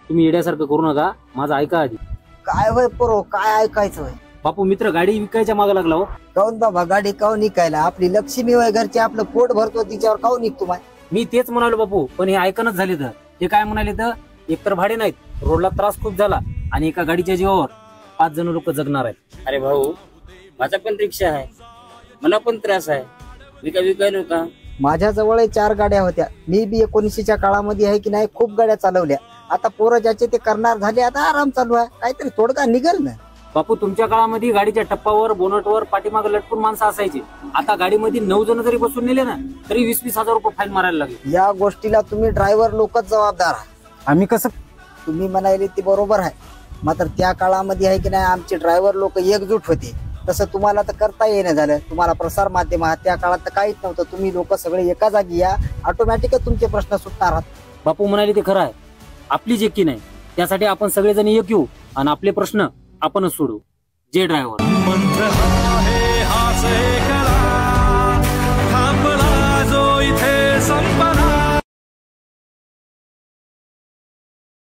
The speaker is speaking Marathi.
तुम्ही येड्यासारखं करू नका, माझं ऐका आधी. काय होय पोरो, काय ऐकायचं होय? बापू मित्र गाडी विकायच्या मागे लागला हो. काऊन बाबा, गाडी काऊन निकायला? आपली लक्ष्मी होय घरची, आपलं पोट भरतो तिच्यावर, काऊन निघतो माय? मी तेच म्हणालो बापू, पण हे ऐकणच झाले तर. ते काय म्हणाले तर, एकतर भाडे नाहीत, रोडला त्रास खूप झाला आणि एका गाडीच्या जीवावर 5 जण लोक जगणार आहेत. अरे भाऊ, माझा पण रिक्षा आहे, मला पण त्रास आहे. मी काय विकायलो का? माझ्या जवळ 4 गाड्या होत्या. मी बी 1900च्या काळामध्ये आहे की नाही, खूप गाड्या चालवल्या. आता पोरं ज्याचे ते करणार झाले, आता आराम चालू आहे. काहीतरी तोडगा निघल ना. बापू तुमच्या काळामध्ये गाडीच्या टप्पावर, बोनटवर पाठीमागे लटकून माणसं असायची. आता गाडीमध्ये 9 जण जरी बसून नेले ना, तरी 20-20 हजार रुपये फाईन मारायला लागले. या गोष्टीला तुम्ही ड्रायव्हर लोकच जबाबदार आहात. आम्ही कसं? तुम्ही म्हणाले ते बरोबर आहे, मात्र त्या काळामध्ये आहे की नाही, आमचे ड्रायव्हर लोक एकजूट होते. तसं तुम्हाला तर करता येणं झालं. तुम्हाला प्रसार माध्यम आहात, त्या काळात तर काहीच नव्हतं. तुम्ही लोक सगळे एका जागी या, ऑटोमॅटिकच तुमचे प्रश्न सुटणार आहात. बापू म्हणाले ते खरं आहे. आपलीच एकी नाही, त्यासाठी आपण सगळेजण एक येऊ आणि आपले प्रश्न आपणच सोडू. जे ड्रायव्हर मंत्र आहे हाच एकला, थांबला जो इथे संपला.